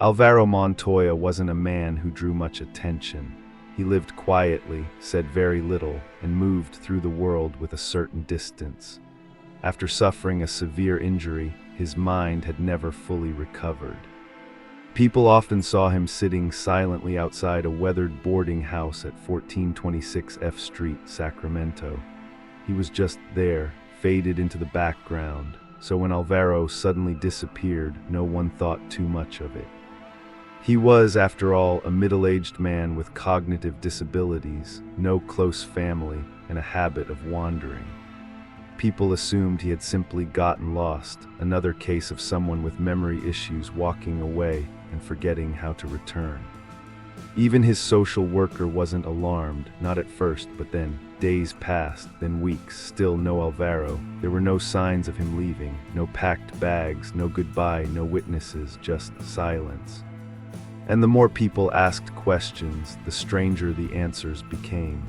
Alvaro Montoya wasn't a man who drew much attention. He lived quietly, said very little, and moved through the world with a certain distance. After suffering a severe injury, his mind had never fully recovered. People often saw him sitting silently outside a weathered boarding house at 1426 F Street, Sacramento. He was just there, faded into the background, so when Alvaro suddenly disappeared, no one thought too much of it. He was, after all, a middle-aged man with cognitive disabilities, no close family, and a habit of wandering. People assumed he had simply gotten lost, another case of someone with memory issues walking away and forgetting how to return. Even his social worker wasn't alarmed, not at first, but then. Days passed, then weeks, still no Alvaro. There were no signs of him leaving, no packed bags, no goodbye, no witnesses, just silence. And the more people asked questions, the stranger the answers became.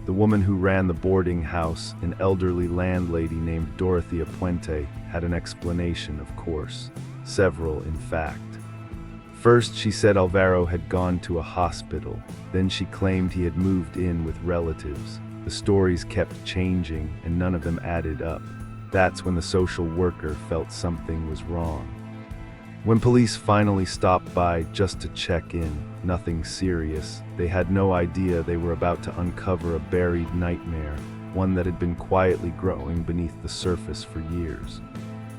The woman who ran the boarding house, an elderly landlady named Dorothea Puente, had an explanation, of course. Several, in fact. First, she said Alvaro had gone to a hospital. Then she claimed he had moved in with relatives. The stories kept changing, and none of them added up. That's when the social worker felt something was wrong. When police finally stopped by just to check in, nothing serious, they had no idea they were about to uncover a buried nightmare, one that had been quietly growing beneath the surface for years.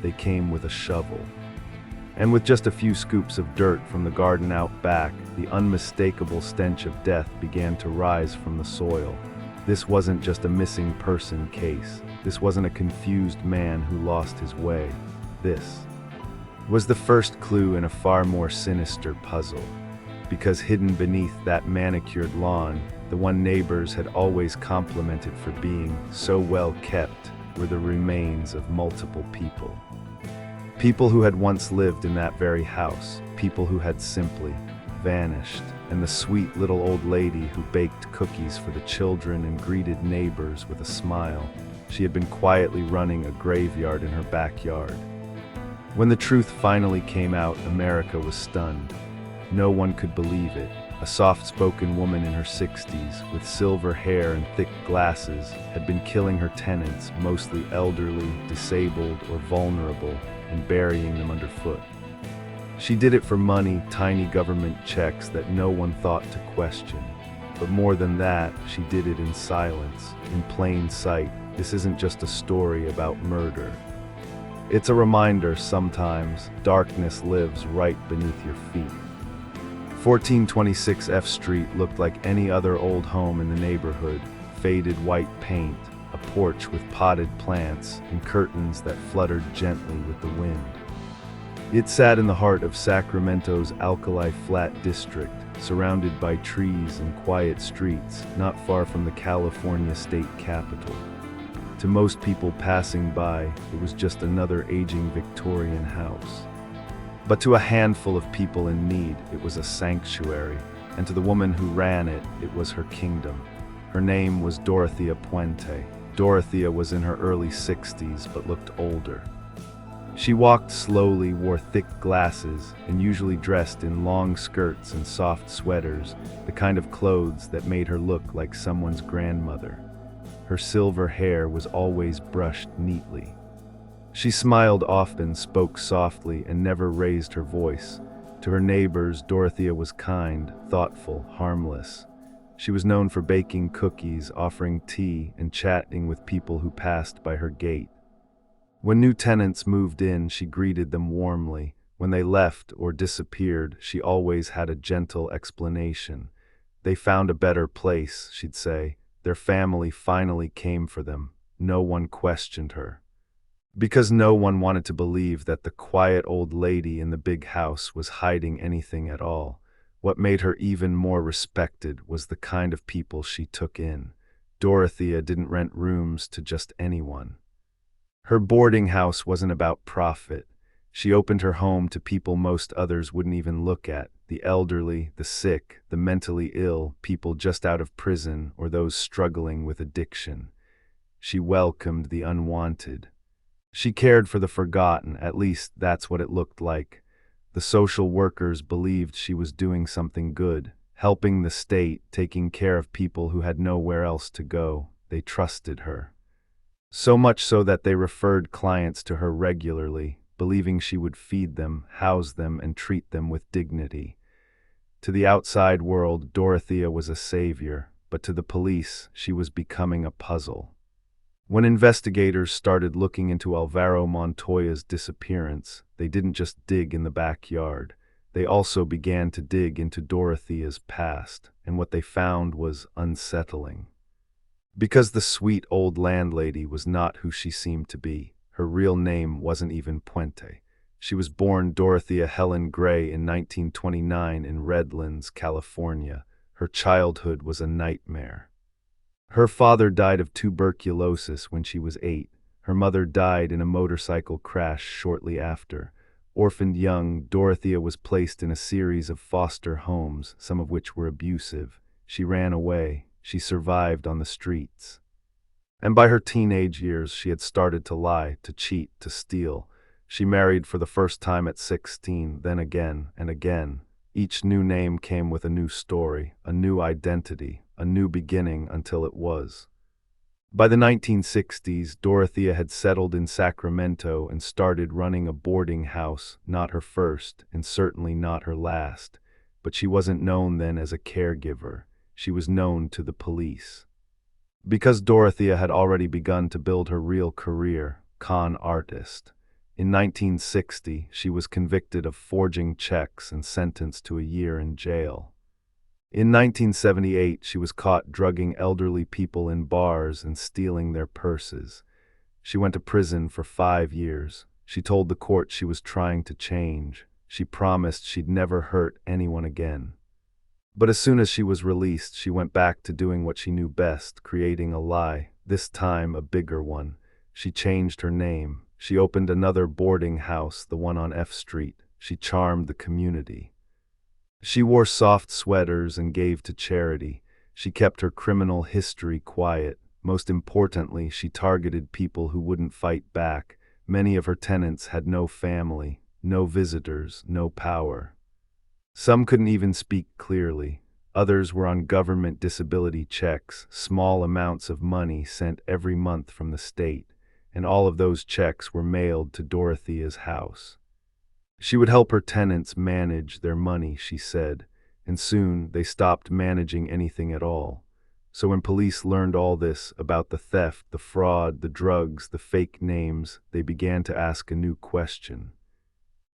They came with a shovel. And with just a few scoops of dirt from the garden out back, the unmistakable stench of death began to rise from the soil. This wasn't just a missing person case. This wasn't a confused man who lost his way. This was the first clue in a far more sinister puzzle. Because hidden beneath that manicured lawn, the one neighbors had always complimented for being so well kept, were the remains of multiple people. People who had once lived in that very house, people who had simply vanished, and the sweet little old lady who baked cookies for the children and greeted neighbors with a smile. She had been quietly running a graveyard in her backyard. When the truth finally came out, America was stunned. No one could believe it. A soft-spoken woman in her 60s, with silver hair and thick glasses, had been killing her tenants, mostly elderly, disabled, or vulnerable, and burying them underfoot. She did it for money, tiny government checks that no one thought to question. But more than that, she did it in silence, in plain sight. This isn't just a story about murder. It's a reminder sometimes darkness lives right beneath your feet. 1426 F Street looked like any other old home in the neighborhood. Faded white paint, a porch with potted plants, and curtains that fluttered gently with the wind. It sat in the heart of Sacramento's Alkali Flat district, surrounded by trees and quiet streets, not far from the California state capitol. To most people passing by, it was just another aging Victorian house. But to a handful of people in need, it was a sanctuary, and to the woman who ran it, it was her kingdom. Her name was Dorothea Puente. Dorothea was in her early 60s, but looked older. She walked slowly, wore thick glasses, and usually dressed in long skirts and soft sweaters, the kind of clothes that made her look like someone's grandmother. Her silver hair was always brushed neatly. She smiled often, spoke softly, and never raised her voice. To her neighbors, Dorothea was kind, thoughtful, harmless. She was known for baking cookies, offering tea, and chatting with people who passed by her gate. When new tenants moved in, she greeted them warmly. When they left or disappeared, she always had a gentle explanation. They found a better place, she'd say. Their family finally came for them. No one questioned her. Because no one wanted to believe that the quiet old lady in the big house was hiding anything at all. What made her even more respected was the kind of people she took in. Dorothea didn't rent rooms to just anyone. Her boarding house wasn't about profit. She opened her home to people most others wouldn't even look at: the elderly, the sick, the mentally ill, people just out of prison, or those struggling with addiction. She welcomed the unwanted. She cared for the forgotten, at least that's what it looked like. The social workers believed she was doing something good, helping the state, taking care of people who had nowhere else to go. They trusted her. So much so that they referred clients to her regularly, believing she would feed them, house them, and treat them with dignity. To the outside world, Dorothea was a savior, but to the police, she was becoming a puzzle. When investigators started looking into Alvaro Montoya's disappearance, they didn't just dig in the backyard. They also began to dig into Dorothea's past, and what they found was unsettling. Because the sweet old landlady was not who she seemed to be. Her real name wasn't even Puente. She was born Dorothea Helen Gray in 1929 in Redlands, California. Her childhood was a nightmare. Her father died of tuberculosis when she was 8. Her mother died in a motorcycle crash shortly after. Orphaned young, Dorothea was placed in a series of foster homes, some of which were abusive. She ran away. She survived on the streets. And by her teenage years, she had started to lie, to cheat, to steal. She married for the first time at 16, then again and again. Each new name came with a new story, a new identity, a new beginning until it was. By the 1960s, Dorothea had settled in Sacramento and started running a boarding house, not her first and certainly not her last. But she wasn't known then as a caregiver. She was known to the police. Because Dorothea had already begun to build her real career, con artist. In 1960, she was convicted of forging checks and sentenced to a year in jail. In 1978, she was caught drugging elderly people in bars and stealing their purses. She went to prison for 5 years. She told the court she was trying to change. She promised she'd never hurt anyone again. But as soon as she was released, she went back to doing what she knew best, creating a lie, this time a bigger one. She changed her name. She opened another boarding house, the one on F Street. She charmed the community. She wore soft sweaters and gave to charity. She kept her criminal history quiet. Most importantly, she targeted people who wouldn't fight back. Many of her tenants had no family, no visitors, no power. Some couldn't even speak clearly. Others were on government disability checks, small amounts of money sent every month from the state, and all of those checks were mailed to Dorothea's house. She would help her tenants manage their money, she said, and soon they stopped managing anything at all. So when police learned all this about the theft, the fraud, the drugs, the fake names, they began to ask a new question.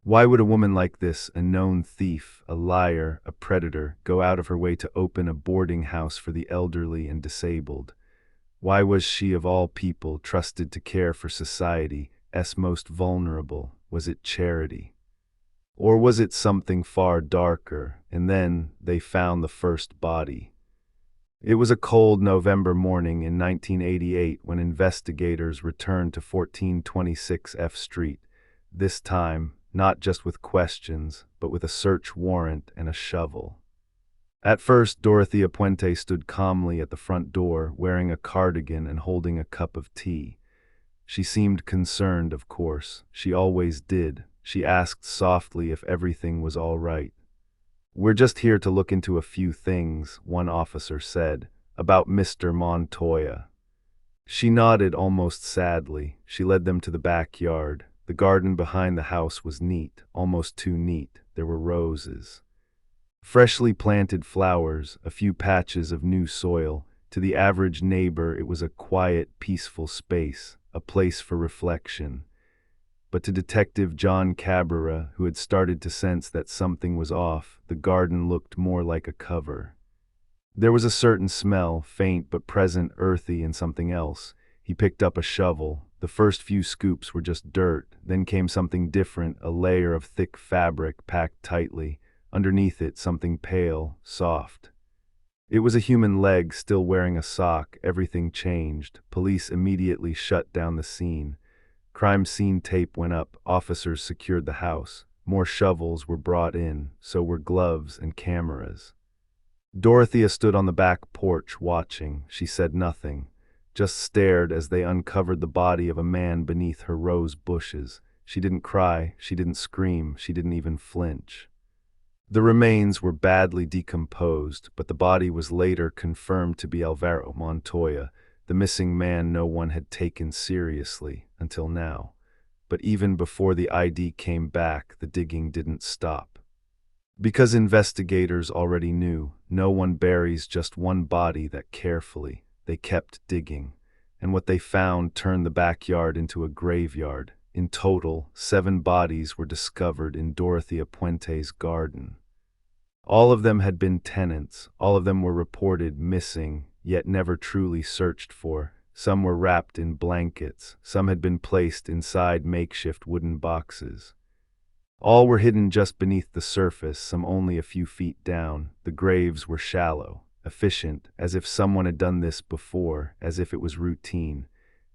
Why would a woman like this, a known thief, a liar, a predator, go out of her way to open a boarding house for the elderly and disabled? Why was she, of all people, trusted to care for society's most vulnerable? Was it charity? Or was it something far darker? And then they found the first body. It was a cold November morning in 1988 when investigators returned to 1426 F Street, this time not just with questions, but with a search warrant and a shovel. At first, Dorothea Puente stood calmly at the front door, wearing a cardigan and holding a cup of tea. She seemed concerned, of course. She always did. She asked softly if everything was all right. "We're just here to look into a few things," one officer said, "about Mr. Montoya." She nodded almost sadly. She led them to the backyard. The garden behind the house was neat, almost too neat. There were roses. Freshly planted flowers, a few patches of new soil. To the average neighbor, it was a quiet, peaceful space, a place for reflection. But to Detective John Cabrera, who had started to sense that something was off, the garden looked more like a cover. There was a certain smell, faint but present, earthy and something else. He picked up a shovel. The first few scoops were just dirt. Then came something different, a layer of thick fabric packed tightly. Underneath it, something pale, soft. It was a human leg still wearing a sock. Everything changed. Police immediately shut down the scene. Crime scene tape went up. Officers secured the house. More shovels were brought in. So were gloves and cameras. Dorothea stood on the back porch watching. She said nothing, just stared as they uncovered the body of a man beneath her rose bushes. She didn't cry, she didn't scream, she didn't even flinch. The remains were badly decomposed, but the body was later confirmed to be Alvaro Montoya, the missing man no one had taken seriously until now. But even before the ID came back, the digging didn't stop. Because investigators already knew, no one buries just one body that carefully. They kept digging, and what they found turned the backyard into a graveyard. In total, 7 bodies were discovered in Dorothea Puente's garden. All of them had been tenants, all of them were reported missing, yet never truly searched for. Some were wrapped in blankets, some had been placed inside makeshift wooden boxes. All were hidden just beneath the surface, some only a few feet down. The graves were shallow, efficient, as if someone had done this before, as if it was routine.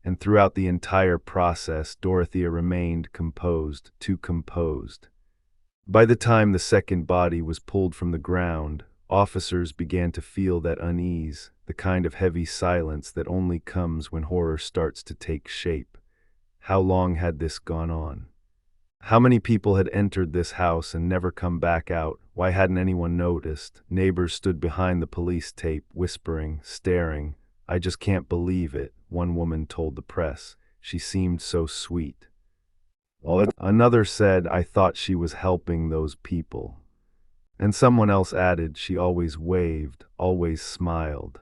And throughout the entire process, Dorothea remained composed, too composed. By the time the second body was pulled from the ground, officers began to feel that unease, the kind of heavy silence that only comes when horror starts to take shape. How long had this gone on? How many people had entered this house and never come back out? Why hadn't anyone noticed? Neighbors stood behind the police tape, whispering, staring. "I just can't believe it," one woman told the press. "She seemed so sweet." Another said, "I thought she was helping those people." And someone else added, "She always waved, always smiled."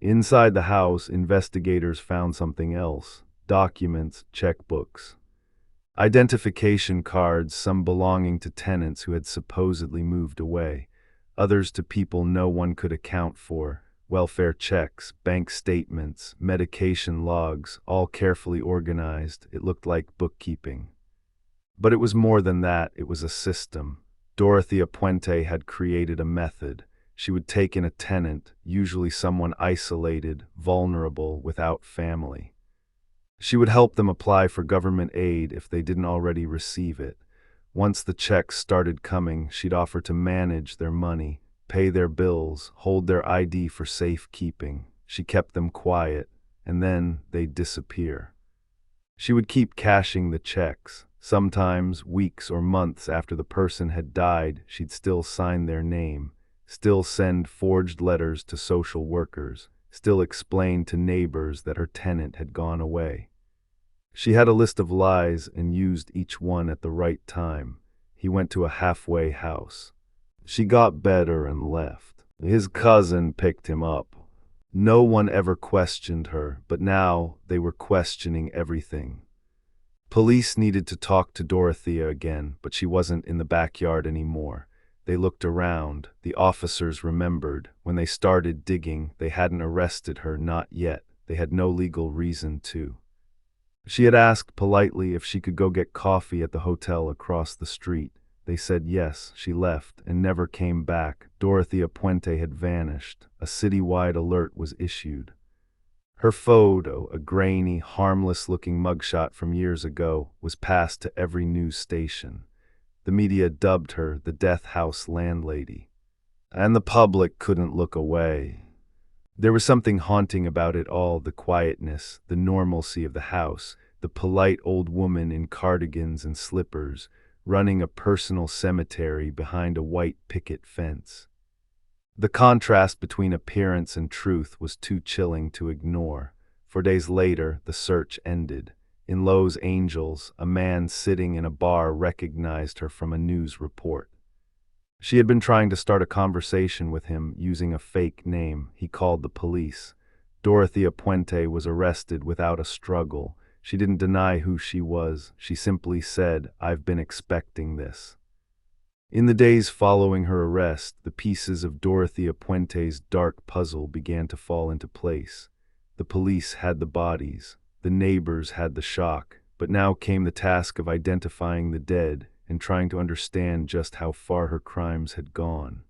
Inside the house, investigators found something else: documents, checkbooks, identification cards, some belonging to tenants who had supposedly moved away, others to people no one could account for, welfare checks, bank statements, medication logs, all carefully organized. It looked like bookkeeping. But it was more than that, it was a system. Dorothea Puente had created a method. She would take in a tenant, usually someone isolated, vulnerable, without family. She would help them apply for government aid if they didn't already receive it. Once the checks started coming, she'd offer to manage their money, pay their bills, hold their ID for safekeeping. She kept them quiet, and then they'd disappear. She would keep cashing the checks. Sometimes, weeks or months after the person had died, she'd still sign their name, still send forged letters to social workers, still explain to neighbors that her tenant had gone away. She had a list of lies and used each one at the right time. He went to a halfway house. She got better and left. His cousin picked him up. No one ever questioned her, but now they were questioning everything. Police needed to talk to Dorothea again, but she wasn't in the backyard anymore. They looked around. The officers remembered. When they started digging, they hadn't arrested her, not yet. They had no legal reason to. She had asked politely if she could go get coffee at the hotel across the street. They said yes. She left and never came back. Dorothea Puente had vanished. A citywide alert was issued. Her photo, a grainy, harmless-looking mugshot from years ago, was passed to every news station. The media dubbed her the Death House Landlady. And the public couldn't look away. There was something haunting about it all, the quietness, the normalcy of the house, the polite old woman in cardigans and slippers, running a personal cemetery behind a white picket fence. The contrast between appearance and truth was too chilling to ignore. 4 days later, the search ended. In Los Angeles, a man sitting in a bar recognized her from a news report. She had been trying to start a conversation with him using a fake name. He called the police. Dorothea Puente was arrested without a struggle. She didn't deny who she was. She simply said, "I've been expecting this." In the days following her arrest, the pieces of Dorothea Puente's dark puzzle began to fall into place. The police had the bodies. The neighbors had the shock. But now came the task of identifying the dead and trying to understand just how far her crimes had gone.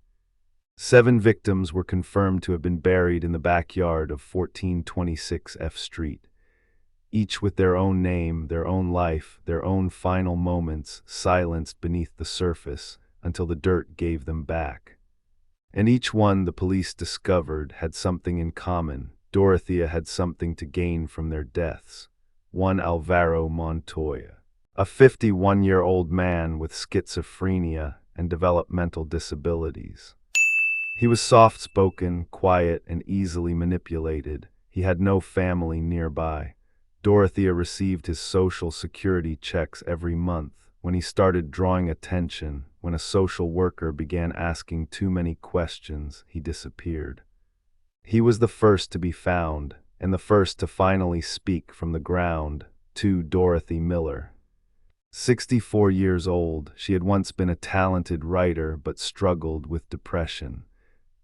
7 victims were confirmed to have been buried in the backyard of 1426 F Street. Each with their own name, their own life, their own final moments, silenced beneath the surface until the dirt gave them back. And each one, the police discovered, had something in common. Dorothea had something to gain from their deaths. One Alvaro Montoya. a 51-year-old man with schizophrenia and developmental disabilities. He was soft-spoken, quiet, and easily manipulated. He had no family nearby. Dorothea received his social security checks every month. When he started drawing attention, when a social worker began asking too many questions, he disappeared. He was the first to be found, and the first to finally speak from the ground, to Dorothy Miller. 64 years old, she had once been a talented writer but struggled with depression.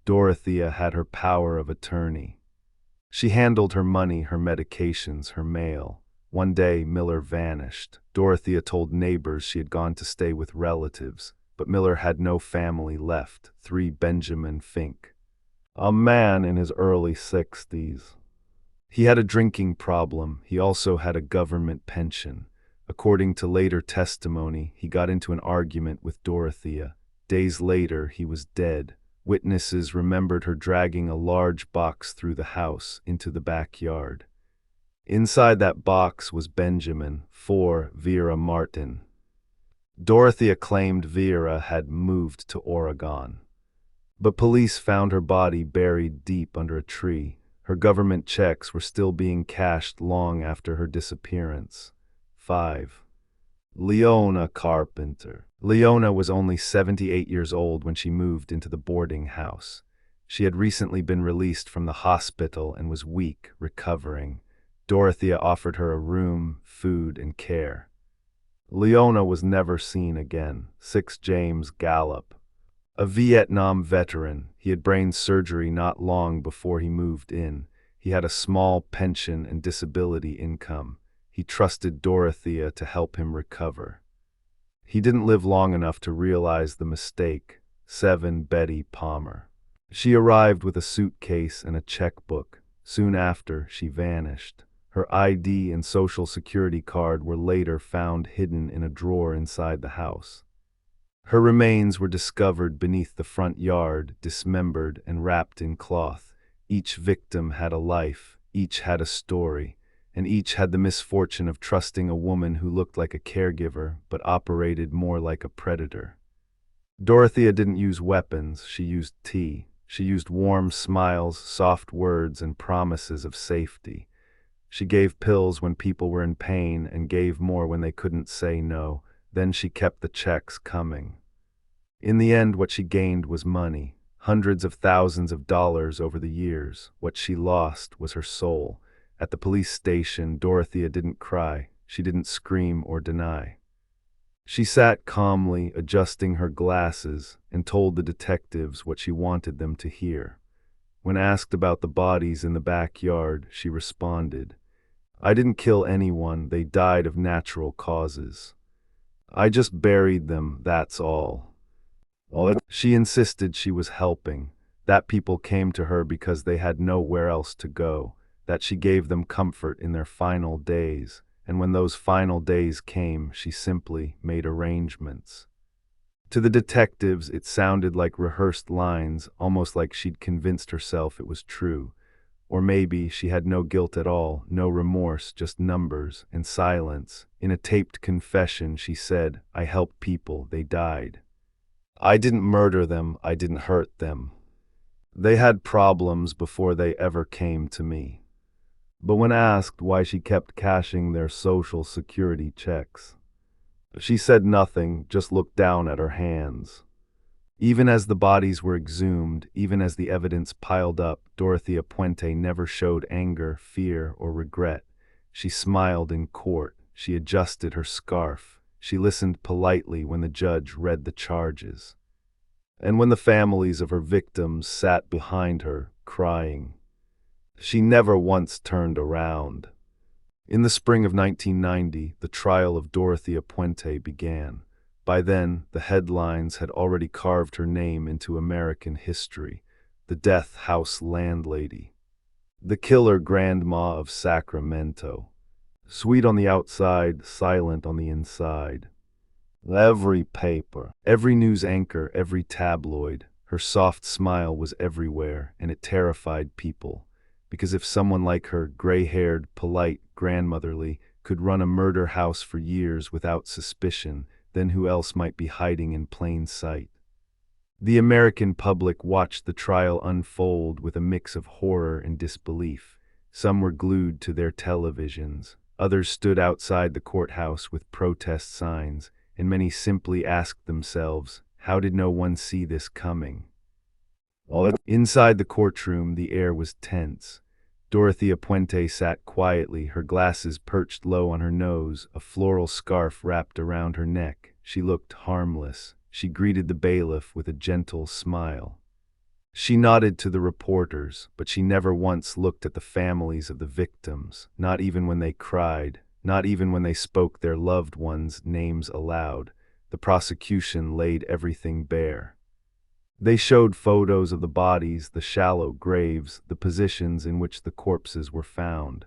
Dorothea had her power of attorney. She handled her money, her medications, her mail. One day, Miller vanished. Dorothea told neighbors she had gone to stay with relatives, but Miller had no family left. 3 Benjamin Fink, a man in his early 60s. He had a drinking problem. He also had a government pension. According to later testimony, he got into an argument with Dorothea. Days later, he was dead. Witnesses remembered her dragging a large box through the house into the backyard. Inside that box was Benjamin, for Vera Martin. Dorothea claimed Vera had moved to Oregon. But police found her body buried deep under a tree. Her government checks were still being cashed long after her disappearance. 5. Leona Carpenter. Leona was only 78 years old when she moved into the boarding house. She had recently been released from the hospital and was weak, recovering. Dorothea offered her a room, food, and care. Leona was never seen again. 6 James Gallup. A Vietnam veteran, he had brain surgery not long before he moved in. He had a small pension and disability income. He trusted Dorothea to help him recover. He didn't live long enough to realize the mistake. 7 Betty Palmer. She arrived with a suitcase and a checkbook. Soon after, she vanished. Her ID and social security card were later found hidden in a drawer inside the house. Her remains were discovered beneath the front yard, dismembered and wrapped in cloth. Each victim had a life, each had a story, and each had the misfortune of trusting a woman who looked like a caregiver but operated more like a predator. Dorothea didn't use weapons, she used tea. She used warm smiles, soft words, and promises of safety. She gave pills when people were in pain and gave more when they couldn't say no. Then she kept the checks coming. In the end, what she gained was money, hundreds of thousands of dollars over the years. What she lost was her soul. At the police station, Dorothea didn't cry. She didn't scream or deny. She sat calmly, adjusting her glasses, and told the detectives what she wanted them to hear. When asked about the bodies in the backyard, she responded, "I didn't kill anyone. They died of natural causes. I just buried them, that's all." She insisted she was helping, that people came to her because they had nowhere else to go, that she gave them comfort in their final days, and when those final days came, she simply made arrangements. To the detectives, it sounded like rehearsed lines, almost like she'd convinced herself it was true. Or maybe she had no guilt at all, no remorse, just numbers and silence. In a taped confession, she said, "I helped people, they died. I didn't murder them, I didn't hurt them. They had problems before they ever came to me." But when asked why she kept cashing their social security checks, she said nothing, just looked down at her hands. Even as the bodies were exhumed, even as the evidence piled up, Dorothea Puente never showed anger, fear, or regret. She smiled in court. She adjusted her scarf. She listened politely when the judge read the charges. And when the families of her victims sat behind her, crying, she never once turned around. In the spring of 1990, the trial of Dorothea Puente began. By then, the headlines had already carved her name into American history. The death house landlady. The killer grandma of Sacramento. Sweet on the outside, silent on the inside. Every paper, every news anchor, every tabloid, her soft smile was everywhere, and it terrified people. Because if someone like her, gray-haired, polite, grandmotherly, could run a murder house for years without suspicion, then who else might be hiding in plain sight? The American public watched the trial unfold with a mix of horror and disbelief. Some were glued to their televisions, others stood outside the courthouse with protest signs, and many simply asked themselves, how did no one see this coming? Inside the courtroom, the air was tense. Dorothea Puente sat quietly, her glasses perched low on her nose, a floral scarf wrapped around her neck. She looked harmless. She greeted the bailiff with a gentle smile. She nodded to the reporters, but she never once looked at the families of the victims, not even when they cried, not even when they spoke their loved ones' names aloud. The prosecution laid everything bare. They showed photos of the bodies, the shallow graves, the positions in which the corpses were found.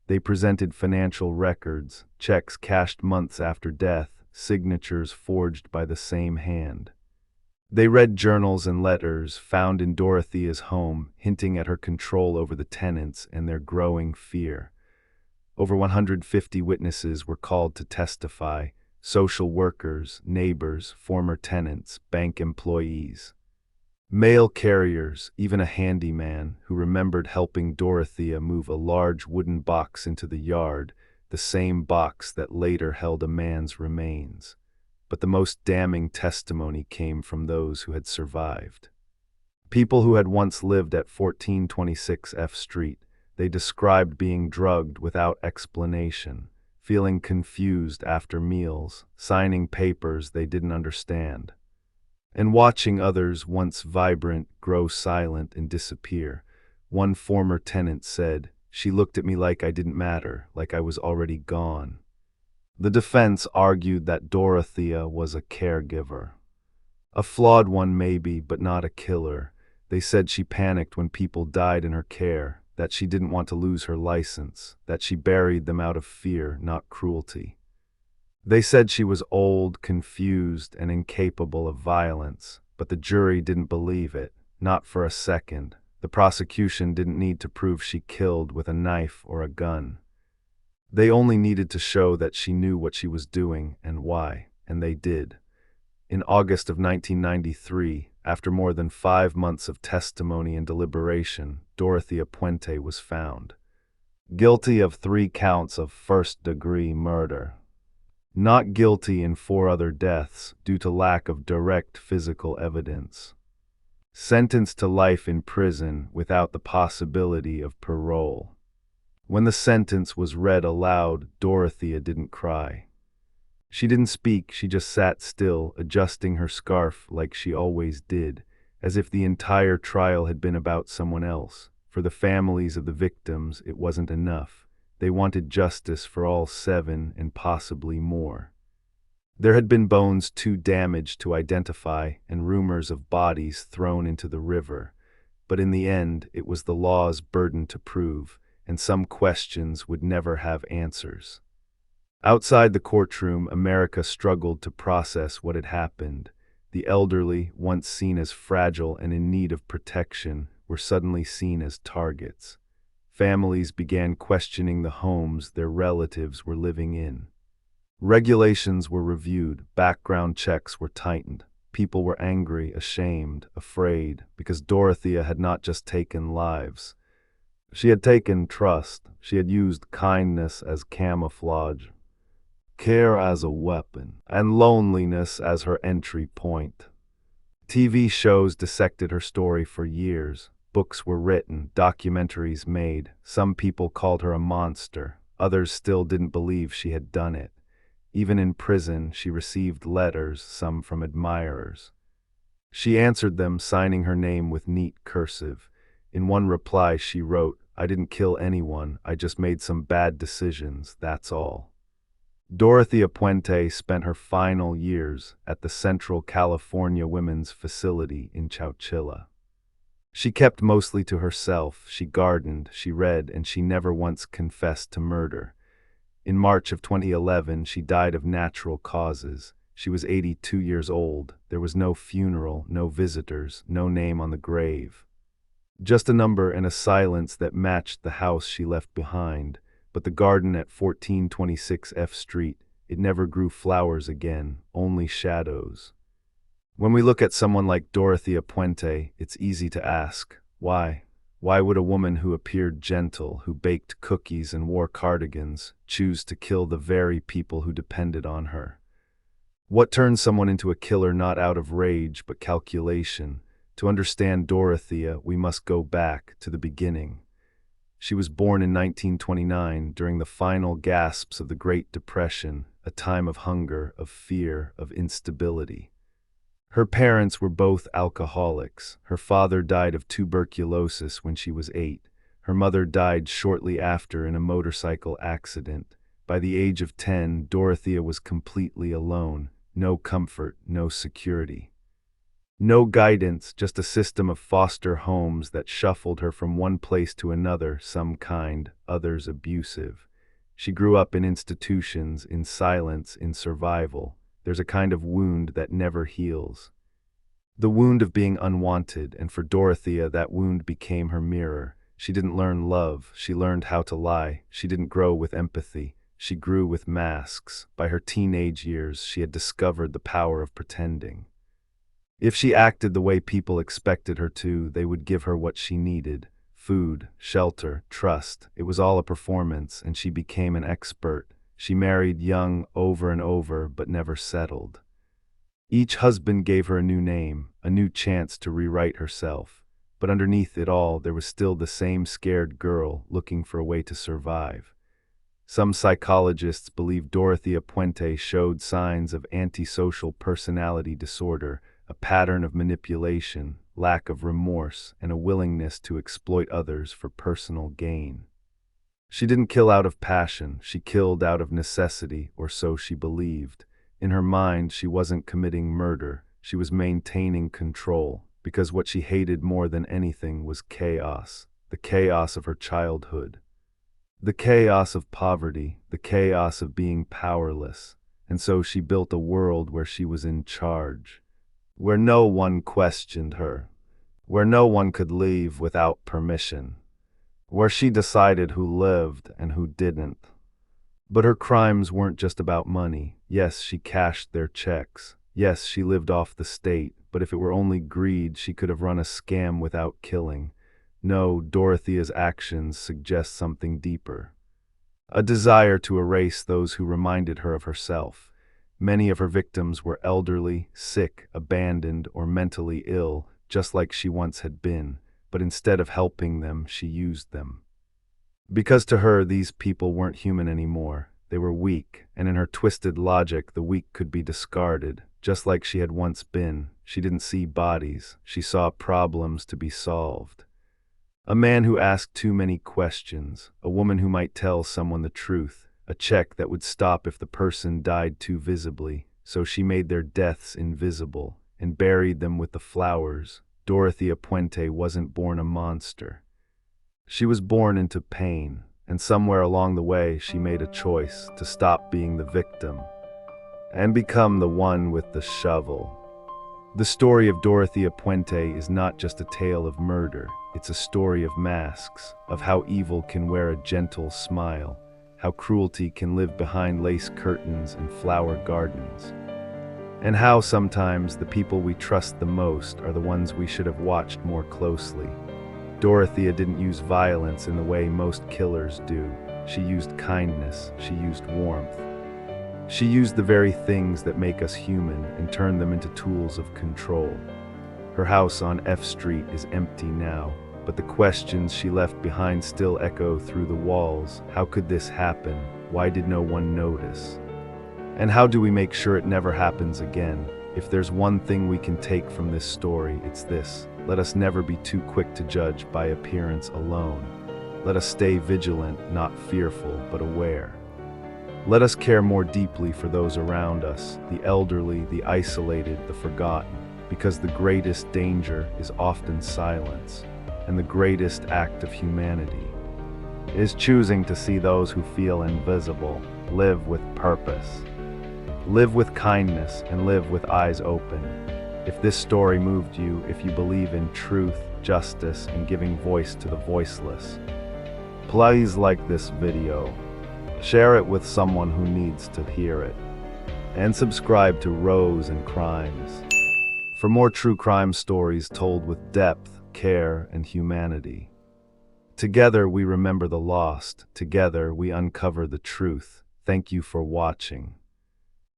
They presented financial records, checks cashed months after death, signatures forged by the same hand. They read journals and letters found in Dorothea's home, hinting at her control over the tenants and their growing fear. Over 150 witnesses were called to testify: social workers, neighbors, former tenants, bank employees. Mail carriers, even a handyman who remembered helping Dorothea move a large wooden box into the yard, the same box that later held a man's remains. But the most damning testimony came from those who had survived. People who had once lived at 1426 F Street. They described being drugged without explanation, feeling confused after meals, signing papers they didn't understand, and watching others once vibrant grow silent and disappear. One former tenant said, "She looked at me like I didn't matter, like I was already gone." The defense argued that Dorothea was a caregiver. A flawed one maybe, but not a killer. They said she panicked when people died in her care, that she didn't want to lose her license, that she buried them out of fear, not cruelty. They said she was old, confused, and incapable of violence, but the jury didn't believe it, not for a second. The prosecution didn't need to prove she killed with a knife or a gun. They only needed to show that she knew what she was doing and why, and they did. In August of 1993, after more than 5 months of testimony and deliberation, Dorothea Puente was found guilty of 3 counts of first-degree murder. Not guilty in 4 other deaths due to lack of direct physical evidence. Sentenced to life in prison without the possibility of parole. When the sentence was read aloud, Dorothea didn't cry. She didn't speak, she just sat still, adjusting her scarf like she always did, as if the entire trial had been about someone else. For the families of the victims, it wasn't enough. They wanted justice for all 7 and possibly more. There had been bones too damaged to identify and rumors of bodies thrown into the river. But in the end, it was the law's burden to prove, and some questions would never have answers. Outside the courtroom, America struggled to process what had happened. The elderly, once seen as fragile and in need of protection, were suddenly seen as targets. Families began questioning the homes their relatives were living in. Regulations were reviewed, background checks were tightened. People were angry, ashamed, afraid, because Dorothea had not just taken lives. She had taken trust. She had used kindness as camouflage, care as a weapon, and loneliness as her entry point. TV shows dissected her story for years. Books were written, documentaries made. Some people called her a monster. Others still didn't believe she had done it. Even in prison, she received letters, some from admirers. She answered them, signing her name with neat cursive. In one reply she wrote, "I didn't kill anyone, I just made some bad decisions, that's all." Dorothea Puente spent her final years at the Central California Women's Facility in Chowchilla. She kept mostly to herself, she gardened, she read, and she never once confessed to murder. In March of 2011, she died of natural causes. She was 82 years old. There was no funeral, no visitors, no name on the grave. Just a number and a silence that matched the house she left behind. but the garden at 1426 F Street, it never grew flowers again, only shadows. When we look at someone like Dorothea Puente, it's easy to ask, why? Why would a woman who appeared gentle, who baked cookies and wore cardigans, choose to kill the very people who depended on her? What turns someone into a killer not out of rage but calculation? To understand Dorothea, we must go back to the beginning. She was born in 1929 during the final gasps of the Great Depression, a time of hunger, of fear, of instability. Her parents were both alcoholics. Her father died of tuberculosis when she was 8. Her mother died shortly after in a motorcycle accident. By the age of 10, Dorothea was completely alone. No comfort, no security. No guidance, just a system of foster homes that shuffled her from one place to another, some kind, others abusive. She grew up in institutions, in silence, in survival. There's a kind of wound that never heals. The wound of being unwanted, and for Dorothea, that wound became her mirror. She didn't learn love, she learned how to lie. She didn't grow with empathy, she grew with masks. By her teenage years, she had discovered the power of pretending. If she acted the way people expected her to, they would give her what she needed: food, shelter, trust. It was all a performance, and she became an expert. She married young over and over, but never settled. Each husband gave her a new name, a new chance to rewrite herself. But underneath it all, there was still the same scared girl looking for a way to survive. Some psychologists believe Dorothea Puente showed signs of antisocial personality disorder, a pattern of manipulation, lack of remorse, and a willingness to exploit others for personal gain. She didn't kill out of passion, she killed out of necessity, or so she believed. In her mind, she wasn't committing murder, she was maintaining control, because what she hated more than anything was chaos, the chaos of her childhood. The chaos of poverty, the chaos of being powerless, and so she built a world where she was in charge, where no one questioned her, where no one could leave without permission, where she decided who lived and who didn't. But her crimes weren't just about money. Yes, she cashed their checks. Yes, she lived off the state, but if it were only greed, she could have run a scam without killing. No, Dorothea's actions suggest something deeper. A desire to erase those who reminded her of herself. Many of her victims were elderly, sick, abandoned, or mentally ill, just like she once had been. But instead of helping them, she used them. Because to her, these people weren't human anymore. They were weak, and in her twisted logic, the weak could be discarded, just like she had once been. She didn't see bodies, she saw problems to be solved. A man who asked too many questions, a woman who might tell someone the truth, a check that would stop if the person died too visibly, so she made their deaths invisible, and buried them with the flowers. Dorothea Puente wasn't born a monster. She was born into pain, and somewhere along the way she made a choice to stop being the victim and become the one with the shovel. The story of Dorothea Puente is not just a tale of murder, it's a story of masks, of how evil can wear a gentle smile, how cruelty can live behind lace curtains and flower gardens, and how sometimes the people we trust the most are the ones we should have watched more closely. Dorothea didn't use violence in the way most killers do. She used kindness, she used warmth. She used the very things that make us human and turned them into tools of control. Her house on F Street is empty now, but the questions she left behind still echo through the walls. How could this happen? Why did no one notice? And how do we make sure it never happens again? If there's one thing we can take from this story, it's this: let us never be too quick to judge by appearance alone. Let us stay vigilant, not fearful, but aware. Let us care more deeply for those around us, the elderly, the isolated, the forgotten, because the greatest danger is often silence, and the greatest act of humanity is choosing to see those who feel invisible, live with purpose, live with kindness, and live with eyes open. If this story moved you, if you believe in truth, justice, and giving voice to the voiceless, please like this video. Share it with someone who needs to hear it. And subscribe to Rose and Crimes for more true crime stories told with depth, care, and humanity. Together we remember the lost. Together we uncover the truth. Thank you for watching.